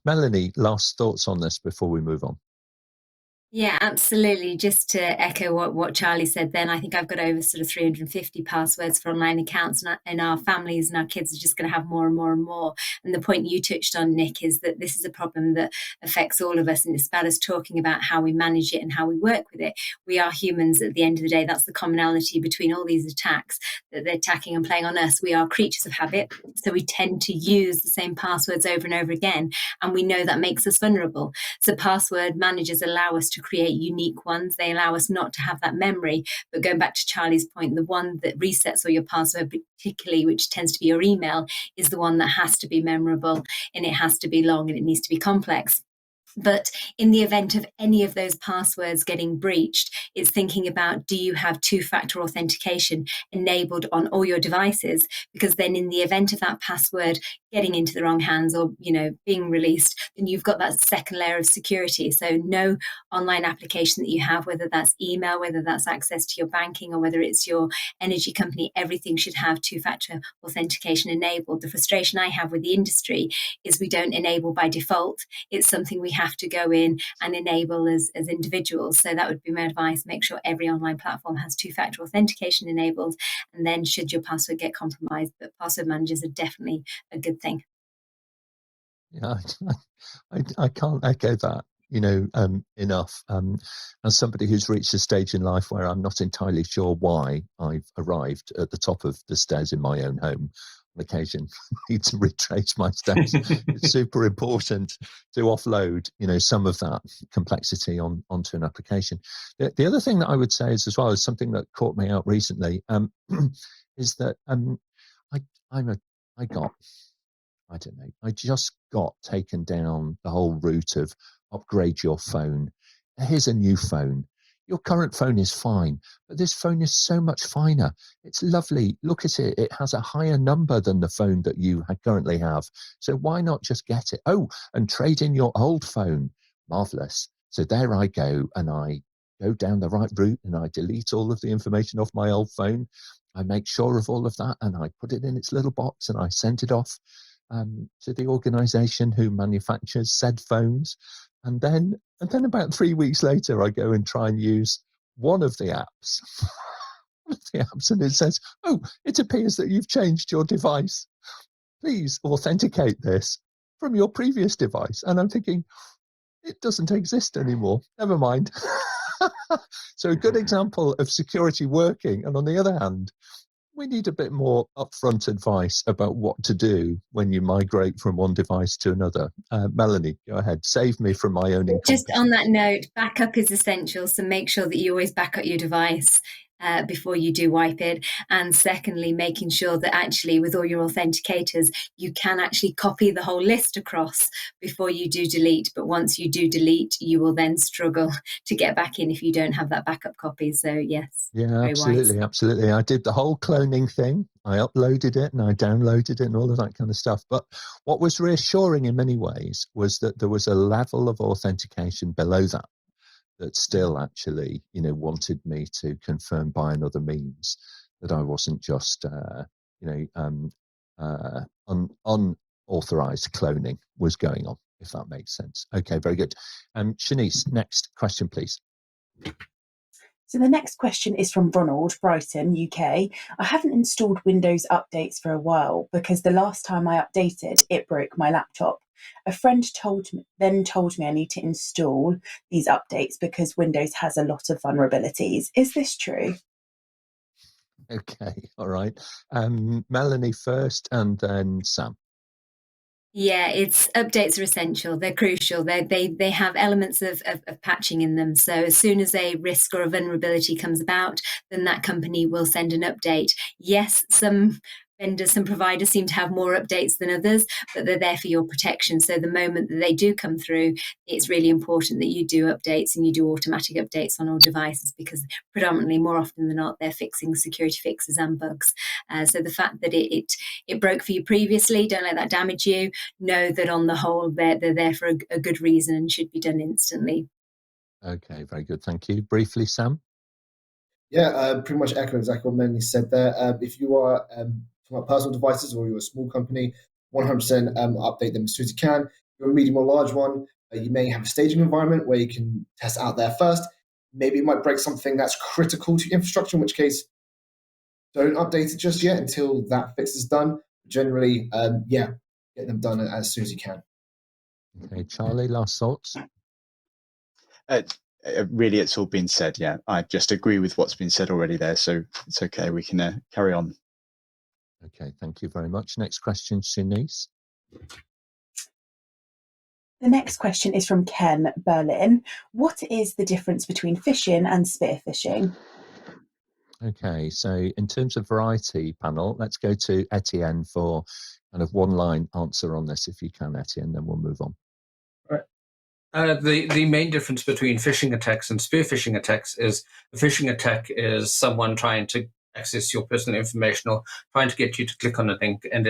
Melanie, last thoughts on this before we move on? Yeah, absolutely. Just to echo what Charlie said then, I think I've got over sort of 350 passwords for online accounts, and our families and our kids are just going to have more and more and more. And the point you touched on, Nick, is that this is a problem that affects all of us, and it's about us talking about how we manage it and how we work with it. We are humans at the end of the day. That's the commonality between all these attacks, that they're attacking and playing on us. We are creatures of habit, so we tend to use the same passwords over and over again, and we know that makes us vulnerable. So password managers allow us to create unique ones. They allow us not to have that memory. But going back to Charlie's point, the one that resets all your password, particularly which tends to be your email, is the one that has to be memorable, and it has to be long, and it needs to be complex. But in the event of any of those passwords getting breached, it's thinking about, do you have two-factor authentication enabled on all your devices? Because then in the event of that password getting into the wrong hands, or, you know, being released, then you've got that second layer of security. So no online application that you have, whether that's email, whether that's access to your banking, or whether it's your energy company, everything should have two-factor authentication enabled. The frustration I have with the industry is we don't enable by default. It's something we have to go in and enable as individuals. So that would be my advice. Make sure every online platform has two-factor authentication enabled, and then should your password get compromised, but password managers are definitely a good thing. Yeah, I can't echo that, enough. As somebody who's reached a stage in life where I'm not entirely sure why I've arrived at the top of the stairs in my own home, on occasion need to retrace my steps. It's super important to offload, some of that complexity onto an application. The other thing that I would say is, as well, as something that caught me out recently, is that I just got taken down the whole route of upgrade your phone. Here's a new phone. Your current phone is fine, but this phone is so much finer. It's lovely. Look at it. It has a higher number than the phone that you currently have. So why not just get it? Oh, and trade in your old phone. Marvelous. So there I go, and I go down the right route, and I delete all of the information off my old phone. I make sure of all of that, and I put it in its little box, and I send it off to the organisation who manufactures said phones, and then about 3 weeks later, I go and try and use one of the apps, and it says, "Oh, it appears that you've changed your device. Please authenticate this from your previous device." And I'm thinking, it doesn't exist anymore. Never mind. So a good example of security working, and on the other hand, we need a bit more upfront advice about what to do when you migrate from one device to another. Melanie, go ahead. Save me from my own incompetence. Just on that note, backup is essential. So make sure that you always back up your device before you do wipe it. And secondly, making sure that actually with all your authenticators, you can actually copy the whole list across before you do delete. But once you do delete, you will then struggle to get back in if you don't have that backup copy. So yes. Yeah, absolutely. I did the whole cloning thing. I uploaded it and I downloaded it and all of that kind of stuff. But what was reassuring in many ways was that there was a level of authentication below that still actually, wanted me to confirm by another means that I wasn't just, unauthorized cloning was going on, if that makes sense. Okay, very good. Shanice, next question, please. So the next question is from Ronald, Brighton, UK. I haven't installed Windows updates for a while because the last time I updated, it broke my laptop. A friend told me I need to install these updates because Windows has a lot of vulnerabilities. Is this true? Okay, all right. Melanie first, and then Sam. Yeah, updates are essential. They're crucial. They have elements of patching in them. So as soon as a risk or a vulnerability comes about, then that company will send an update. Yes, some vendors and providers seem to have more updates than others, but they're there for your protection. So the moment that they do come through, it's really important that you do updates and you do automatic updates on all devices, because predominantly, more often than not, they're fixing security fixes and bugs. So the fact that it broke for you previously, don't let that damage you. Know that on the whole, they're there for a good reason and should be done instantly. Okay, very good. Thank you. Briefly, Sam? Yeah, pretty much echo exactly what Melanie said there. If you are talking about personal devices or you're a small company, 100% update them as soon as you can. If you're a medium or large one, you may have a staging environment where you can test out there first. Maybe it might break something that's critical to your infrastructure, in which case, don't update it just yet until that fix is done. Generally, get them done as soon as you can. Okay, Charlie, last thoughts? Really, it's all been said. Yeah, I just agree with what's been said already there. So it's okay. We can carry on. Okay, thank you very much. Next question, Shanice. The next question is from Ken Berlin. What is the difference between phishing and spearphishing? Okay, so in terms of variety panel, let's go to Etienne for kind of one-line answer on this, if you can, Etienne, then we'll move on. The main difference between phishing attacks and spearphishing attacks is a phishing attack is someone trying to access your personal information or trying to get you to click on a link, and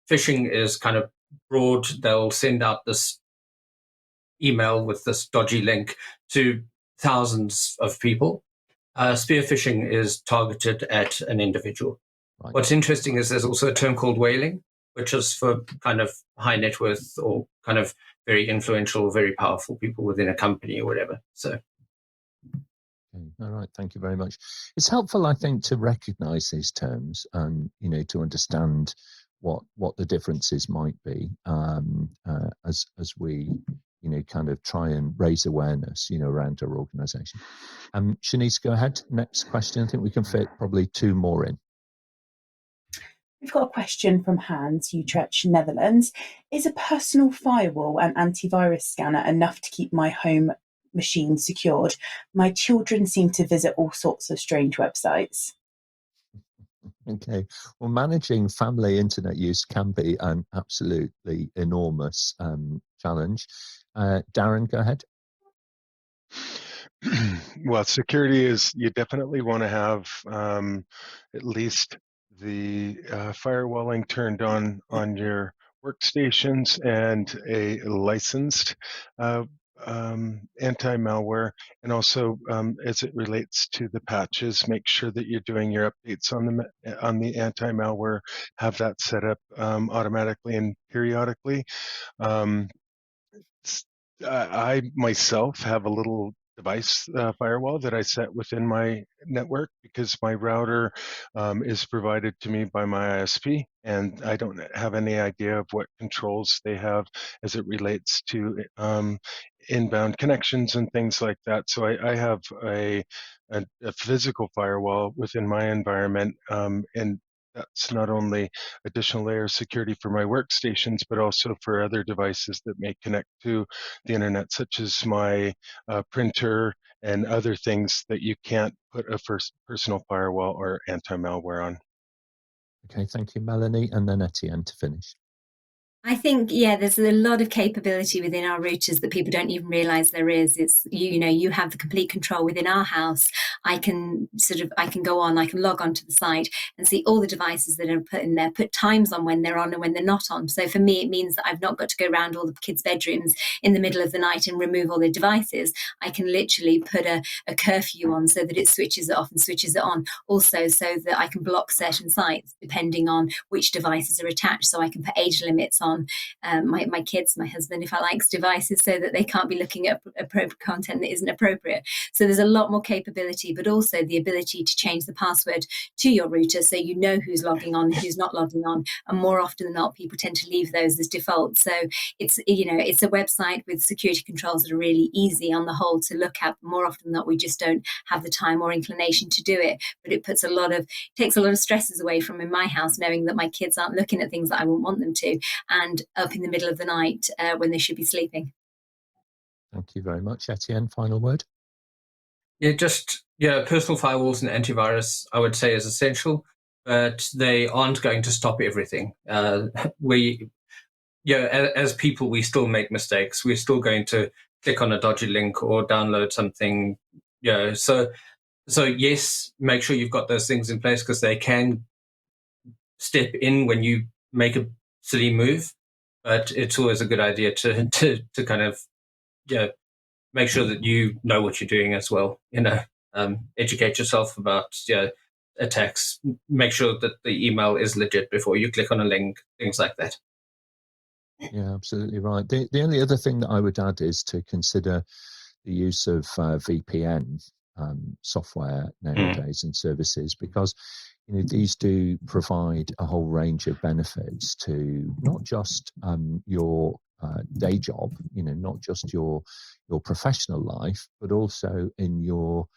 phishing is kind of broad. They'll send out this email with this dodgy link to thousands of people. Spearphishing is targeted at an individual. Right. What's interesting is there's also a term called whaling, which is for kind of high net worth or kind of very influential, very powerful people within a company or whatever. So, okay. All right, thank you very much. It's helpful, I think, to recognise these terms and to understand what the differences might be as we kind of try and raise awareness around our organisation. Shanice, go ahead. Next question. I think we can fit probably two more in. We've got a question from Hans, Utrecht, Netherlands. Is a personal firewall and antivirus scanner enough to keep my home machine secured? My children seem to visit all sorts of strange websites. Okay, well, managing family internet use can be an absolutely enormous challenge. Darren, go ahead. Well, security is, you definitely want to have at least the firewalling turned on your workstations and a licensed anti-malware, and also as it relates to the patches, make sure that you're doing your updates on the anti-malware, have that set up automatically and periodically. I myself have a little device firewall that I set within my network because my router is provided to me by my ISP, and I don't have any idea of what controls they have as it relates to inbound connections and things like that. So I have a physical firewall within my environment, and that's not only additional layer of security for my workstations, but also for other devices that may connect to the internet, such as my printer and other things that you can't put a personal firewall or anti-malware on. Okay, thank you, Melanie, and then Etienne to finish. I think, there's a lot of capability within our routers that people don't even realize there is. It's, you have the complete control within our house. I can go on, I can log onto the site and see all the devices that are put in there, put times on when they're on and when they're not on. So for me, it means that I've not got to go around all the kids' bedrooms in the middle of the night and remove all their devices. I can literally put a curfew on so that it switches it off and switches it on. Also, so that I can block certain sites depending on which devices are attached. So I can put age limits on my kids, my husband, if I likes devices, so that they can't be looking at appropriate content that isn't appropriate. So there's a lot more capability, but also the ability to change the password to your router so you know who's logging on, who's not logging on. And more often than not, people tend to leave those as default. So it's a website with security controls that are really easy on the whole to look at. More often than not, we just don't have the time or inclination to do it. But it takes a lot of stresses away from in my house, knowing that my kids aren't looking at things that I wouldn't want them to, and up in the middle of the night when they should be sleeping. Thank you very much. Etienne, final word? Personal firewalls and antivirus, I would say, is essential. but they aren't going to stop everything. As people, we still make mistakes. We're still going to click on a dodgy link or download something. So yes, make sure you've got those things in place, because they can step in when you make a silly move. But it's always a good idea to kind of make sure that you know what you're doing as well. Educate yourself about attacks. Make sure that the email is legit before you click on a link. Things like that. Yeah, absolutely right. The only other thing that I would add is to consider the use of VPN software nowadays and services, because these do provide a whole range of benefits to not just your day job, not just your professional life, but also in your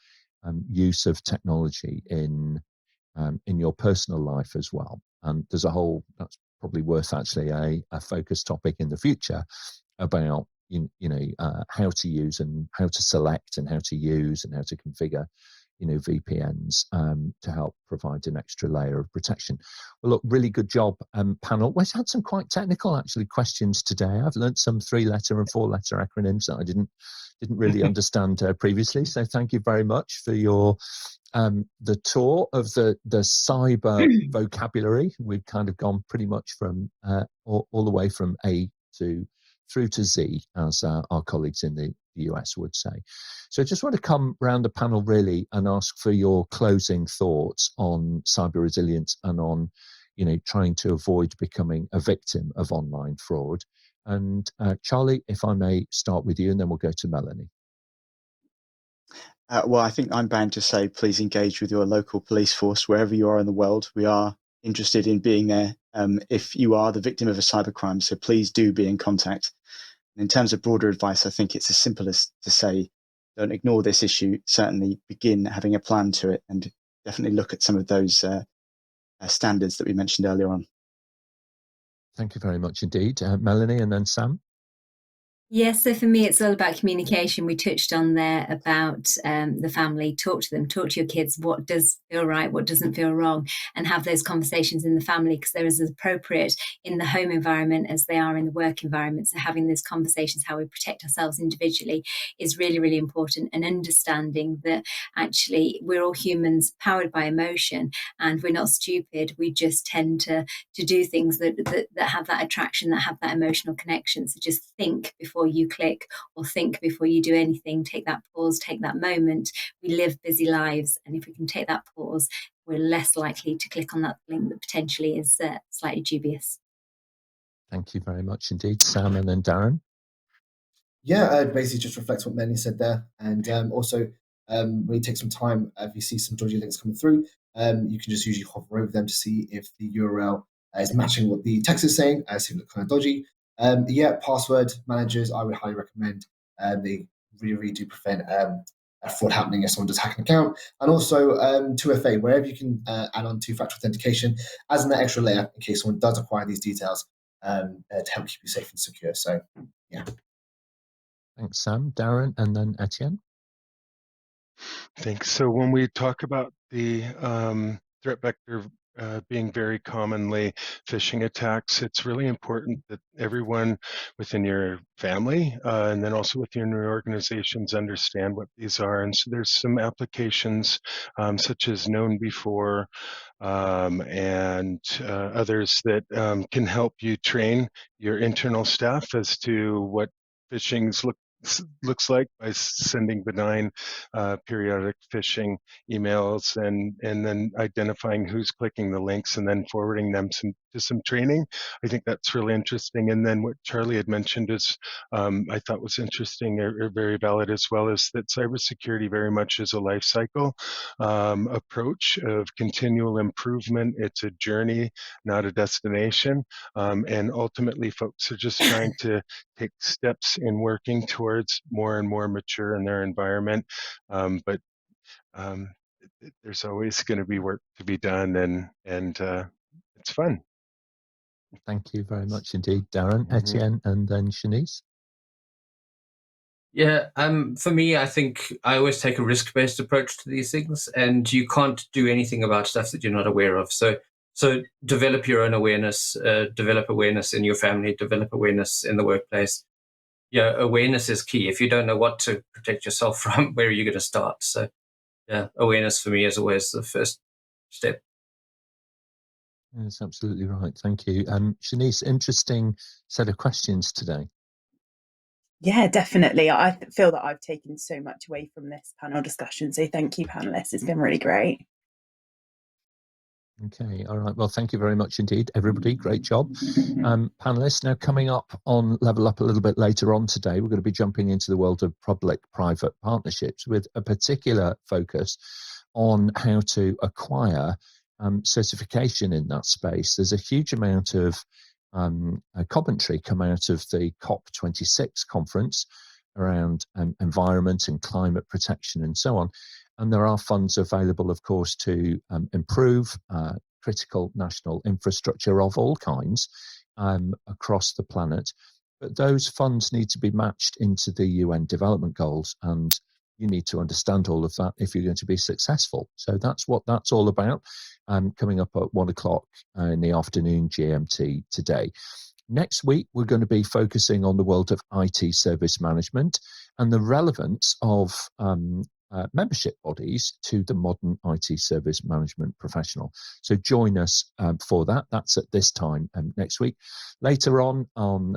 use of technology in your personal life as well. And there's that's probably worth actually a focus topic in the future about how to use and how to select and how to use and how to configure VPNs to help provide an extra layer of protection. Well, look, really good job, panel. We've had some quite technical actually questions today. I've learned some 3-letter and 4-letter acronyms that I didn't really understand previously. So thank you very much for your the tour of the cyber vocabulary. We've kind of gone pretty much from all the way from A through to Z, as our colleagues in the US would say. So I just want to come round the panel really and ask for your closing thoughts on cyber resilience and on, trying to avoid becoming a victim of online fraud. And Charlie, if I may start with you, and then we'll go to Melanie. Well, I think I'm bound to say, please engage with your local police force wherever you are in the world. We are interested in being there if you are the victim of a cybercrime. So please do be in contact. And in terms of broader advice, I think it's as simple as to say, don't ignore this issue. Certainly begin having a plan to it, and definitely look at some of those standards that we mentioned earlier on. Thank you very much indeed. Melanie, and then Sam. Yes, so for me, it's all about communication. We touched on there about the family. Talk to them, talk to your kids. What does feel right? What doesn't feel wrong? And have those conversations in the family, because they're as appropriate in the home environment as they are in the work environment. So having those conversations, how we protect ourselves individually, is really, really important. And understanding that actually we're all humans powered by emotion, and we're not stupid. We just tend to do things that have that attraction, that have that emotional connection. So just think before you click, or think before you do anything. Take that pause, take that moment. We live busy lives, and if we can take that pause, we're less likely to click on that link that potentially is slightly dubious. Thank you very much indeed, Sam, and then Darren. Yeah, basically just reflects what Melanie said there, and also really take some time. If you see some dodgy links coming through, you can just usually hover over them to see if the URL is matching what the text is saying, see if it looks kind of dodgy. Password managers, I would highly recommend. They really do prevent fraud happening if someone does hack an account. And also 2FA, wherever you can add on two-factor authentication as an extra layer in case someone does acquire these details to help keep you safe and secure. So, yeah. Thanks, Sam. Darren, and then Etienne. Thanks. So when we talk about the threat vector being very commonly phishing attacks, it's really important that everyone within your family and then also within your organizations understand what these are. And so there's some applications such as Known Before and others that can help you train your internal staff as to what phishing looks like by sending benign periodic phishing emails and then identifying who's clicking the links and then forwarding them to some training. I think that's really interesting. And then what Charlie had mentioned is I thought was interesting or very valid as well, is that cybersecurity very much is a life cycle approach of continual improvement. It's a journey, not a destination. And ultimately, folks are just trying to take steps in working towards more and more mature in their environment. But there's always going to be work to be done, and it's fun. Thank you very much indeed, Darren. Etienne, and then Shanice. Yeah, for me, I think I always take a risk-based approach to these things, and you can't do anything about stuff that you're not aware of. So develop your own awareness, develop awareness in your family, develop awareness in the workplace. Yeah, awareness is key. If you don't know what to protect yourself from, where are you going to start? So yeah, awareness for me is always the first step. That's absolutely right. Thank you. Shanice, interesting set of questions today. Yeah, definitely. I feel that I've taken so much away from this panel discussion. So thank you, panelists. It's been really great. Okay, all right. Well, thank you very much indeed, everybody. Great job. Panelists, now coming up on Level Up a little bit later on today, we're going to be jumping into the world of public-private partnerships with a particular focus on how to acquire certification in that space. There's a huge amount of commentary come out of the COP26 conference around environment and climate protection and so on. And there are funds available, of course, to improve critical national infrastructure of all kinds across the planet. But those funds need to be matched into the UN development goals. And you need to understand all of that if you're going to be successful. So that's what that's all about. Coming up at 1 o'clock in the afternoon GMT today. Next week, we're going to be focusing on the world of IT service management and the relevance of membership bodies to the modern IT service management professional. So join us for that. That's at this time next week. Later on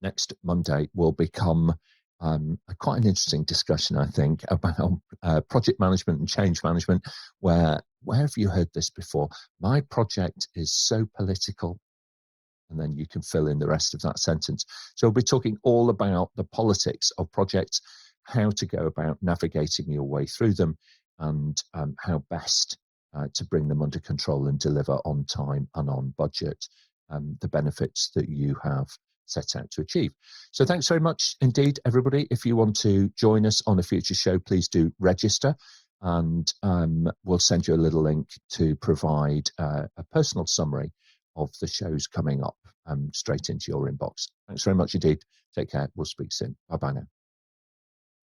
next Monday will become quite an interesting discussion, I think, about project management and change management. Where have you heard this before? My project is so political. And then you can fill in the rest of that sentence. So we'll be talking all about the politics of projects, how to go about navigating your way through them, and how best to bring them under control and deliver on time and on budget the benefits that you have set out to achieve. So thanks very much indeed, everybody. If you want to join us on a future show, please do register, and we'll send you a little link to provide a personal summary of the shows coming up straight into your inbox. Thanks very much indeed. Take care. We'll speak soon. Bye-bye now.